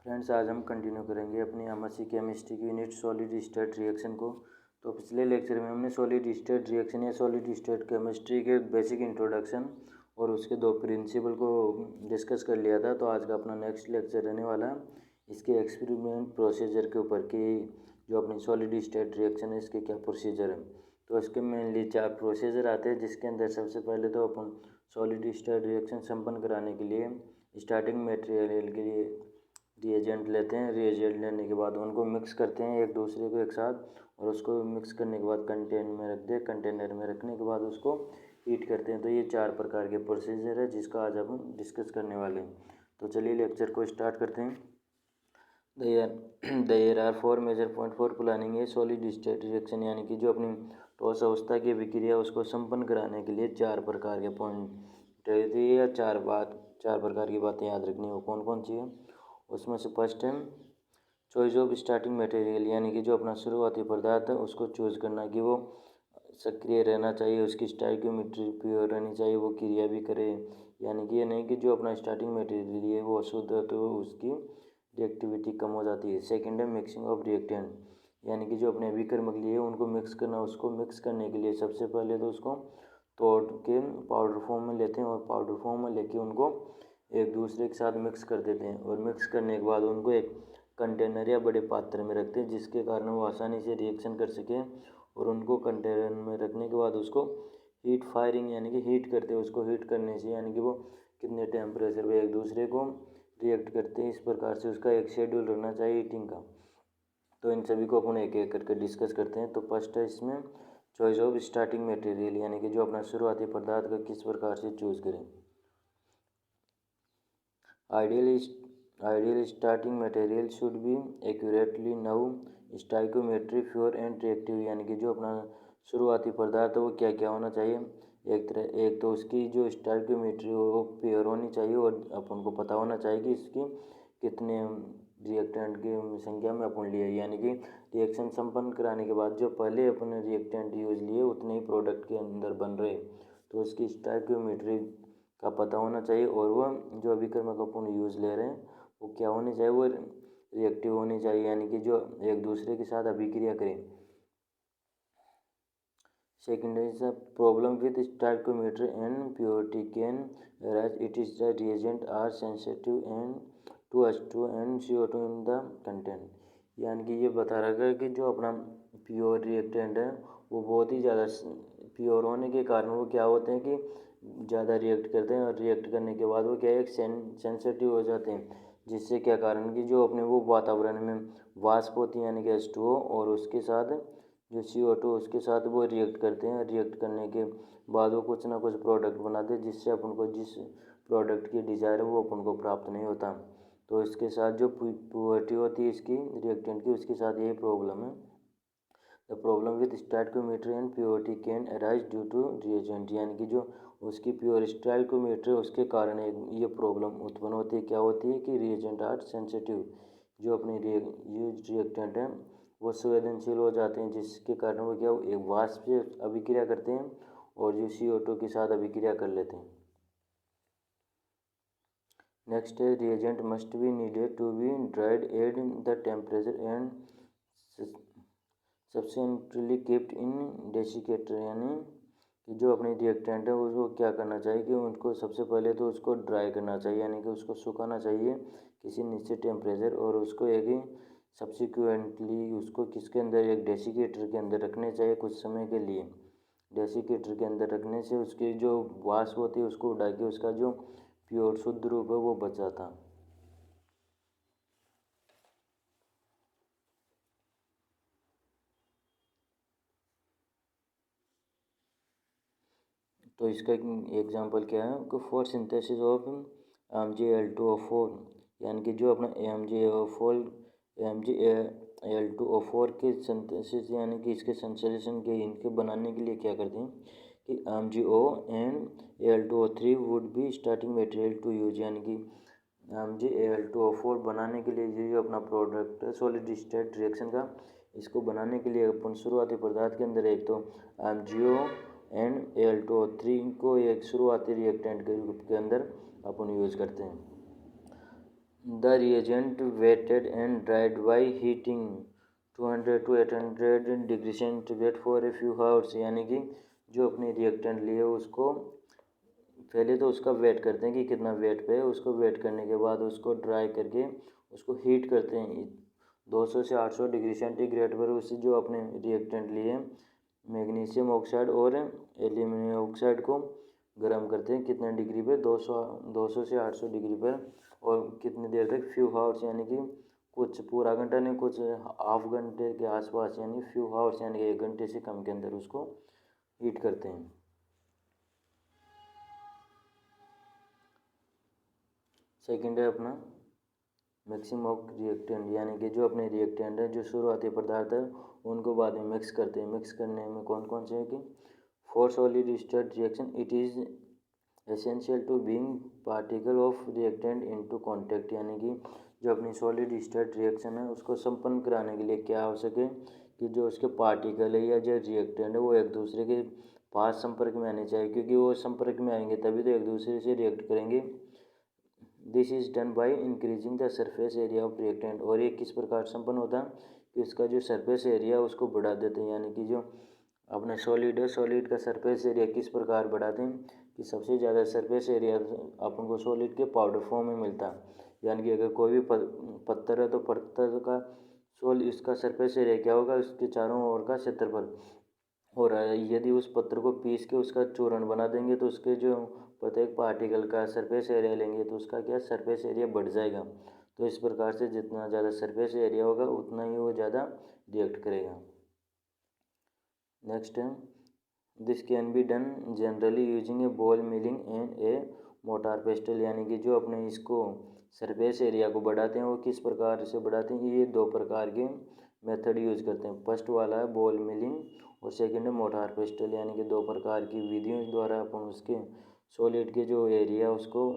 Friends, आज हम continue करेंगे अपनी एमएससी केमिस्ट्री की यूनिट सॉलिड स्टेट रिएक्शन को। तो पिछले लेक्चर में हमने सॉलिड स्टेट रिएक्शन या सॉलिड स्टेट केमिस्ट्री के बेसिक इंट्रोडक्शन और उसके दो प्रिंसिपल को डिस्कस कर लिया था। तो आज का अपना नेक्स्ट लेक्चर रहने वाला है इसके एक्सपेरिमेंट प्रोसीजर के ऊपर कि जो अपनी सॉलिड स्टेट रिएक्शन है इसके क्या प्रोसीजर है। तो इसके मेनली 4 प्रोसीजर आते हैं, जिसके अंदर सबसे पहले तो अपन सॉलिड स्टेट रिएक्शन संपन्न कराने के लिए स्टार्टिंग मटेरियल के लिए रिएजेंट लेते हैं। रिएजेंट लेने के बाद उनको मिक्स करते हैं एक दूसरे को एक साथ, और उसको मिक्स करने के बाद कंटेनर में रख दें। कंटेनर में रखने के बाद उसको हीट करते हैं। तो ये 4 प्रकार के प्रोसीजर है जिसका आज हम डिस्कस करने वाले हैं। तो चलिए लेक्चर को स्टार्ट करते हैं। There are 4 major point for planning a solid state reaction, यानी कि जो अपनी ठोस अवस्था की अभिक्रिया उसको संपन्न कराने के लिए 4 प्रकार के पॉइंट या 4 प्रकार की बातें याद रखनी हो। कौन कौन सी है उसमें से फर्स्ट है चॉइस ऑफ स्टार्टिंग मटेरियल, यानी कि जो अपना शुरुआती पदार्थ है उसको चूज़ करना कि वो सक्रिय रहना चाहिए, उसकी स्टाइक्योमेट्री प्योर रहनी चाहिए, वो क्रिया भी करे। यानी कि ये नहीं कि जो अपना स्टार्टिंग मटेरियल है वो अशुद्ध है तो उसकी रिएक्टिविटी कम हो जाती है। सेकेंड है मिक्सिंग ऑफ रिएक्टेंट, यानी कि जो अपने अभिकर्मक लिए उनको मिक्स करना। उसको मिक्स करने के लिए सबसे पहले तो उसको तोड़ के पाउडर फॉर्म में लेते हैं और पाउडर फॉर्म में लेके उनको एक दूसरे के साथ मिक्स कर देते हैं। और मिक्स करने के बाद उनको एक कंटेनर या बड़े पात्र में रखते हैं जिसके कारण वो आसानी से रिएक्शन कर सकें। और उनको कंटेनर में रखने के बाद उसको हीट फायरिंग यानी कि हीट करते हैं। उसको हीट करने से यानी कि वो कितने टेम्परेचर पे एक दूसरे को रिएक्ट करते हैं, इस प्रकार से उसका एक शेड्यूल रहना चाहिए हीटिंग का। तो इन सभी को अपन एक एक करके डिस्कस करते हैं। तो फर्स्ट है इसमें चॉइस ऑफ स्टार्टिंग मटेरियल, यानी कि जो अपना शुरुआती पदार्थ का किस प्रकार से चूज़ करें। Ideal starting material should be accurately now stoichiometry pure and reactive, यानी कि जो अपना शुरुआती पदार्थ है वो क्या क्या होना चाहिए। एक तो उसकी जो स्टाइक्योमेट्री हो वो प्योर होनी चाहिए और अपन को पता होना चाहिए कि इसकी कितने रिएक्टेंट की संख्या में अपन लिए, यानी कि रिएक्शन संपन्न कराने के बाद जो पहले अपन रिएक्टेंट यूज लिए उतने ही प्रोडक्ट के अंदर बन रहे, तो उसकी स्टाइक्योमेट्री का पता होना चाहिए। और वह जो अभिकर्मक अपन यूज़ ले रहे हैं वो क्या होनी चाहिए, वो रिएक्टिव होनी चाहिए, यानी कि जो एक दूसरे के साथ अभिक्रिया करें। Second is the problem with stoichiometry and purity can arise it is the reagent are sensitive and to H2 and CO2 in the content, यानी कि ये बता रखा है कि जो अपना प्योर रिएक्टेंट है वो बहुत ही ज़्यादा प्योर होने के कारण वो क्या होते हैं कि ज़्यादा रिएक्ट करते हैं, और रिएक्ट करने के बाद वो क्या है एक सेंसिटिव हो जाते हैं, जिससे क्या कारण कि जो अपने वो वातावरण में वाष्प होती है यानी कि H2O, और उसके साथ जो CO2 उसके साथ वो रिएक्ट करते हैं। रिएक्ट करने के बाद वो कुछ ना कुछ प्रोडक्ट बनाते हैं जिससे अपन को जिस प्रोडक्ट की डिज़ायर है वो अपन को प्राप्त नहीं होता। तो इसके साथ जो प्योरिटी होती है इसकी रिएक्टेंट की, उसके साथ यही प्रॉब्लम है। The problem with stoichiometry and purity can arise due to reagent, यानी कि जो उसकी प्योर स्टाइक्योमेट्री उसके कारण ये प्रॉब्लम उत्पन्न होती है। क्या होती है कि रिएजेंट आर सेंसिटिव, जो अपने यूज रिएक्टेंट हैं वो संवेदनशील हो जाते हैं, जिसके कारण वो क्या एक वाष्प से अभिक्रिया करते हैं और जो CO2 के साथ अभिक्रिया कर लेते हैं। नेक्स्ट है reagent must be needed to be dried at the temperature and subsequently kept in desiccator, यानी कि जो अपने रिएक्टेंट है उसको क्या करना चाहिए कि उनको सबसे पहले तो उसको ड्राई करना चाहिए, यानी कि उसको सुखाना चाहिए किसी निश्चित टेम्परेचर, और उसको एक ही सब्सिक्वेंटली उसको किसके अंदर एक डेसिकेटर के अंदर रखने चाहिए कुछ समय के लिए। डेसिकेटर के अंदर रखने से उसकी जो वाष्प होती है उसको उड़ा के उसका जो प्योर शुद्ध रूप है वो बच जाता। तो इसका एग्जांपल क्या है कि फॉर सिंथेसिस ऑफ MgAl2O4, यानी कि जो अपना MgAl2O4 के सिंथेसिस यानी कि इसके संश्लेषण के इनके बनाने के लिए क्या करते हैं कि MgO and Al2O3 would be starting material to use, यानी कि MgAl2O4 बनाने के लिए जो अपना प्रोडक्ट है सॉलिड स्टेट रिएक्शन का, इसको बनाने के लिए अपन शुरुआती पदार्थ के अंदर एक तो MgO एंड Al2O3 को एक शुरुआती रिएक्टेंट के रूप के अंदर अपन यूज करते हैं। The reagent weighted and dried by heating 200 to 800 degree centigrade for a few hours, यानी कि जो अपने रिएक्टेंट लिए उसको पहले तो उसका वेट करते हैं कि कितना वेट पे है, उसको वेट करने के बाद उसको ड्राई करके उसको हीट करते हैं 200 से 800 डिग्री सेंटीग्रेड पर। उससे जो अपने रिएक्टेंट लिए मैग्नीशियम ऑक्साइड और एल्यूमिनियम ऑक्साइड को गर्म करते हैं कितने डिग्री पे, 200 से 800 डिग्री पर। और कितनी देर तक, फ्यू हावर्स, यानी कि कुछ पूरा घंटा नहीं, कुछ हाफ घंटे के आसपास, यानी फ्यू हावर्स यानी कि 1 घंटे से कम के अंदर उसको हीट करते हैं। सेकंड है अपना मिक्सिंग ऑफ रिएक्टेंट, यानी कि जो अपने रिएक्टेंट है, जो शुरुआती पदार्थ है, उनको बाद में मिक्स करते हैं। मिक्स करने में कौन कौन से है कि for solid state reaction it is essential to being particle of reactant into contact, यानी कि जो अपनी सॉलिड स्टेट रिएक्शन है उसको संपन्न कराने के लिए क्या आवश्यक है कि जो उसके पार्टिकल है या जो रिएक्टेंट है वो एक दूसरे के पास संपर्क में आने चाहिए, क्योंकि वो संपर्क में आएंगे तभी तो एक दूसरे से रिएक्ट करेंगे। This is done by increasing the surface area of reactant, और ये किस प्रकार संपन्न होता है कि इसका जो सरफेस एरिया उसको बढ़ा देते हैं, यानी कि जो अपना सॉलिड है, सॉलिड का सरफेस एरिया किस प्रकार बढ़ाते हैं कि सबसे ज़्यादा सरफेस एरिया अपन को सॉलिड के पाउडर फॉर्म में मिलता है। यानी कि अगर कोई भी पत्थर है तो पत्थर का इसका सरफेस एरिया क्या होगा, उसके चारों ओर का क्षेत्रफल। और यदि उस पत्थर को पीस के उसका चूर्ण बना देंगे तो उसके जो प्रत्येक पार्टिकल का सरफेस एरिया लेंगे तो उसका क्या सरफेस एरिया बढ़ जाएगा। तो इस प्रकार से जितना ज़्यादा सरफेस एरिया होगा उतना ही वो ज़्यादा रिएक्ट करेगा। नेक्स्ट है this can be done generally using A ball milling and A motor pastel, यानी कि जो अपने इसको सरफेस एरिया को बढ़ाते हैं वो किस प्रकार से बढ़ाते हैं, ये 2 प्रकार के मेथड यूज करते हैं। फर्स्ट वाला है बॉल मिलिंग और सेकंड है मोटार पेस्टल, यानी कि 2 प्रकार की विधियों द्वारा अपन उसके सॉलिड के जो एरिया उसको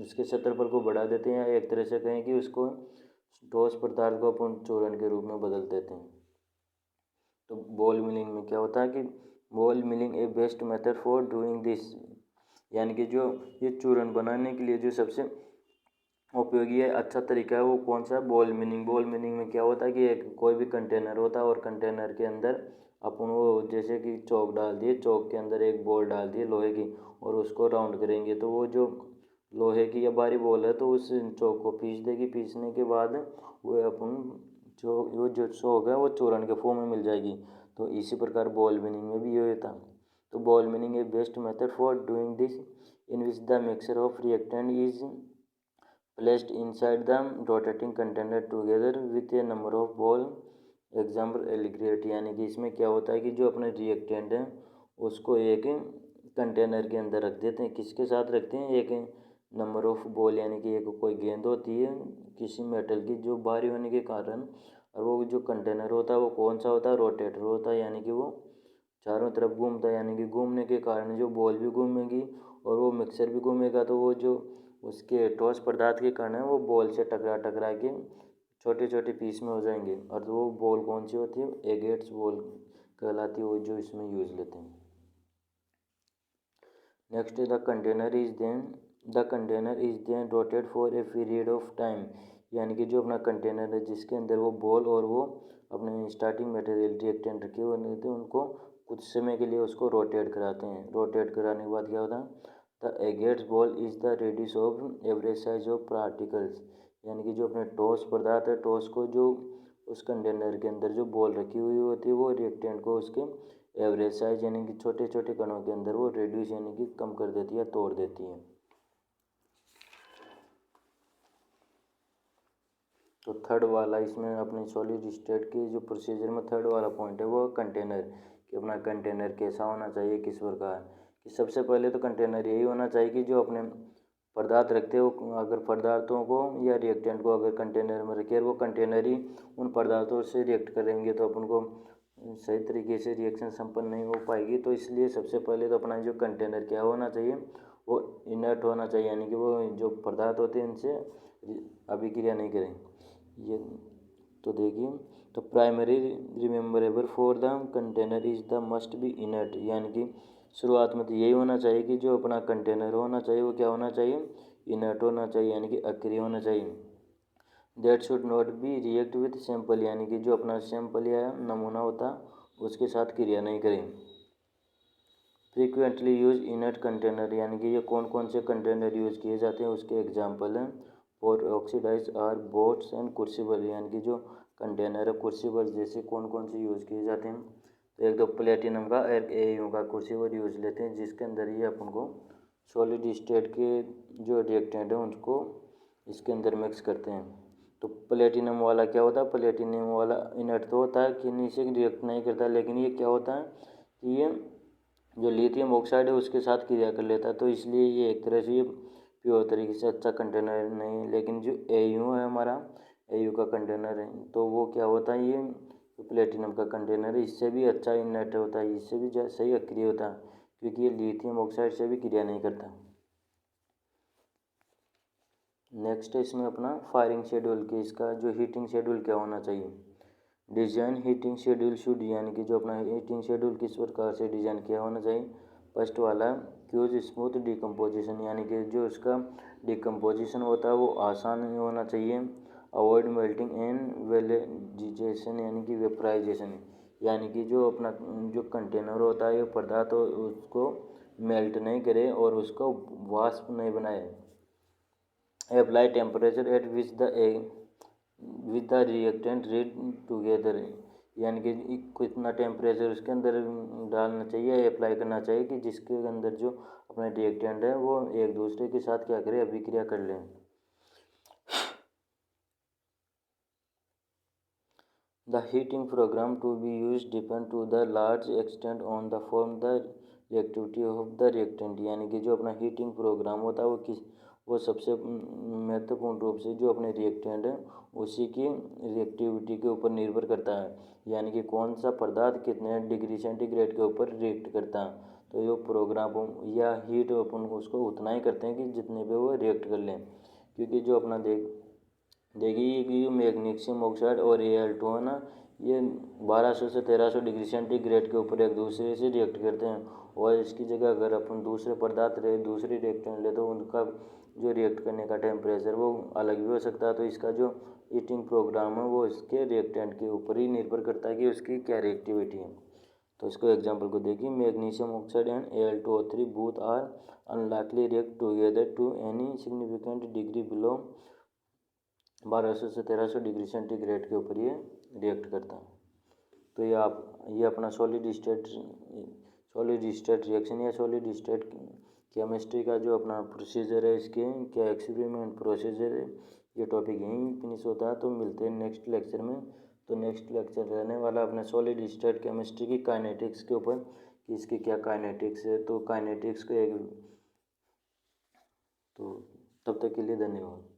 उसके क्षेत्रफल को बढ़ा देते हैं, या एक तरह से कहें कि उसको ठोस पदार्थ को अपन चूर्ण के रूप में बदल देते हैं। तो बॉल मिलिंग में क्या होता है कि ball milling A best method for doing this, यानी कि जो ये चूर्ण बनाने के लिए जो सबसे उपयोगी है, अच्छा तरीका है वो कौन सा है, बॉल मिलिंग। बॉल मिलिंग में क्या होता है कि एक कोई भी कंटेनर होता है और कंटेनर के अंदर अपन वो जैसे कि चौक डाल दिए, चौक के अंदर एक बॉल डाल दिए लोहे की और उसको राउंड करेंगे तो वो जो लोहे की या भारी बॉल है तो उस चौक को पीस देगी। पीसने के बाद वो अपन जो चौक है वो चूर्ण के फॉर्म में मिल जाएगी। तो इसी प्रकार बॉल मिलिंग में भी ये होता है। तो ball milling A best method for doing this in which the mixture of reactant is placed inside the rotating container together with a number of ball example एलिग्रेट, यानी कि इसमें क्या होता है कि जो अपने रिएक्टेंट है उसको एक कंटेनर के अंदर रख देते हैं। किसके साथ रखते हैं, एक नंबर ऑफ बॉल, यानी कि एक कोई गेंद होती है किसी मेटल की जो भारी होने के कारण, और वो जो कंटेनर होता है वो कौन सा होता है, रोटेटर होता है, यानी कि वो चारों तरफ घूमता है। यानी कि घूमने के कारण जो बॉल भी घूमेगी और वो मिक्सर भी घूमेगा, तो वो जो उसके ठोस पदार्थ के कारण वो बॉल से टकरा टकरा के छोटे छोटे पीस में हो जाएंगे। और वो बॉल कौन सी होती है, एगेट्स बॉल कहलाती है, वो जो इसमें यूज लेते हैं। Next the container is then rotate for a period of time, यानी कि जो अपना कंटेनर है जिसके अंदर वो बॉल और वो अपने स्टार्टिंग मटेरियल रिएक्टेंट रखे हुए नहीं थे उनको कुछ समय के लिए उसको रोटेट कराते हैं। रोटेट कराने के बाद क्या होता है, the agates ball is the radius of average size of particles, यानी कि जो अपने ठोस पदार्थ है, ठोस को जो उस कंटेनर के अंदर जो बॉल रखी हुई होती है वो रिएक्टेंट को उसके एवरेज साइज यानी कि छोटे छोटे कणों के अंदर वो रेड्यूस यानी कि कम कर देती है, तोड़ देती है। तो थर्ड वाला इसमें अपने सॉलिड स्टेट के जो प्रोसीजर में थर्ड वाला पॉइंट है वो कंटेनर, कि अपना कंटेनर कैसा होना चाहिए, किस प्रकार कि सबसे पहले तो कंटेनर यही होना चाहिए कि जो अपने पदार्थ रखते हो, अगर पदार्थों को या रिएक्टेंट को अगर कंटेनर में रखे वो कंटेनर ही उन पदार्थों से रिएक्ट करेंगे तो अपन को सही तरीके से रिएक्शन संपन्न नहीं हो पाएगी। तो इसलिए सबसे पहले तो अपना जो कंटेनर क्या होना चाहिए, वो इनर्ट होना चाहिए, यानी कि वो जो पदार्थ होते हैं इनसे अभिक्रिया नहीं करें। ये तो देखिए, तो primary rememberable for the container is the must be inert, यानी कि शुरुआत में तो यही होना चाहिए कि जो अपना कंटेनर होना चाहिए वो क्या होना चाहिए, इनर्ट होना चाहिए, यानी कि अक्रिय होना चाहिए। That should not be react with sample, यानी कि जो अपना सैंपल या नमूना होता उसके साथ क्रिया नहीं करें। फ्रीक्वेंटली यूज इनर्ट कंटेनर, यानी कि ये कौन कौन से कंटेनर यूज़ किए जाते हैं उसके एग्जाम्पल हैं। For oxidize are boats and crucible, यानी कि जो कंटेनर है कुर्सिबल जैसे कौन कौन से यूज़ किए जाते हैं। तो एक तो प्लेटिनम का एक AU का कुर्सिबल यूज लेते हैं, जिसके अंदर ये अपन को सॉलिड स्टेट के जो रिएक्टेंट हैं उनको इसके अंदर मिक्स करते हैं। तो प्लेटिनम वाला क्या होता है, प्लेटिनम वाला इनर्ट तो होता है कि नीचे रिएक्ट नहीं करता, लेकिन ये क्या होता है कि ये जो लिथियम ऑक्साइड है उसके साथ क्रिया कर लेता है, तो इसलिए ये एक तरह से ये प्योर तरीके से अच्छा कंटेनर नहीं है। लेकिन जो AU है हमारा, AU का कंटेनर है, तो वो क्या होता है, ये प्लेटिनम का कंटेनर है, इससे भी अच्छा इनर्ट होता है, इससे भी सही अक्रिय होता है, क्योंकि ये लिथियम ऑक्साइड से भी क्रिया नहीं करता। नेक्स्ट है इसमें अपना फायरिंग शेड्यूल की, इसका जो हीटिंग शेड्यूल क्या होना चाहिए। डिजाइन हीटिंग शेड्यूल शुड, यानी कि जो अपना हीटिंग शेड्यूल किस प्रकार से डिजाइन किया होना चाहिए। फर्स्ट वाला क्यूज स्मूथ डिकम्पोजिशन, यानी कि जो इसका डिकम्पोजिशन होता है वो आसान होना चाहिए। अवॉइड मेल्टिंग एंड वेलेजिजेशन, यानी कि वेपराइजेशन, यानी कि जो अपना जो कंटेनर होता है ये पदार्थ उसको मेल्ट नहीं करे और उसको वाष्प नहीं बनाए। Apply temperature at which the with the reactant red together, यानी कि कितना टेम्परेचर उसके अंदर डालना चाहिए, अप्लाई करना चाहिए कि जिसके अंदर जो अपने रिएक्टेंट है वो एक दूसरे के साथ क्या करें, अभिक्रिया कर लें। The heating program to be use depend to the large extent on the form the reactivity of the reactant, यानी कि जो अपना हीटिंग प्रोग्राम होता है वो सबसे महत्वपूर्ण रूप से जो अपने रिएक्टेंट है उसी की रिएक्टिविटी के ऊपर निर्भर करता है, यानी कि कौन सा पदार्थ कितने डिग्री सेंटीग्रेड के ऊपर रिएक्ट करता है। तो जो प्रोग्राम या हीट अपन उसको उतना ही करते हैं कि जितने पे वो रिएक्ट कर लें, क्योंकि जो अपना देखिए कि मैग्नीशियम ऑक्साइड और Al2 है ना, ये 1200 से 1300 डिग्री सेंटीग्रेड के ऊपर एक दूसरे से रिएक्ट करते हैं, और इसकी जगह अगर अपन दूसरे पदार्थ ले दूसरी रिएक्टेंट ले तो उनका जो रिएक्ट करने का टेम्परेचर वो अलग भी हो सकता है। तो इसका जो हीटिंग प्रोग्राम है वो इसके रिएक्टेंट के ऊपर ही निर्भर करता है कि उसकी क्या रिएक्टिविटी है। तो इसको एग्जाम्पल को देखिए, magnesium oxide and Al2O3 both are unlikely react together to any significant degree below 1200 से 1300 डिग्री सेंटीग्रेड के ऊपर ये रिएक्ट करता है। तो ये अपना सॉलिड स्टेट रिएक्शन या सॉलिड स्टेट केमिस्ट्री का जो अपना प्रोसीजर है, इसके क्या एक्सपेरिमेंट प्रोसीजर है, ये टॉपिक यहीं फिनिश होता है। तो मिलते हैं नेक्स्ट लेक्चर में। तो नेक्स्ट लेक्चर रहने वाला अपने सॉलिड स्टेट केमिस्ट्री की काइनेटिक्स के ऊपर कि इसकी क्या काइनेटिक्स है। तो काइनेटिक्स को एक तो तब तक के लिए धन्यवाद।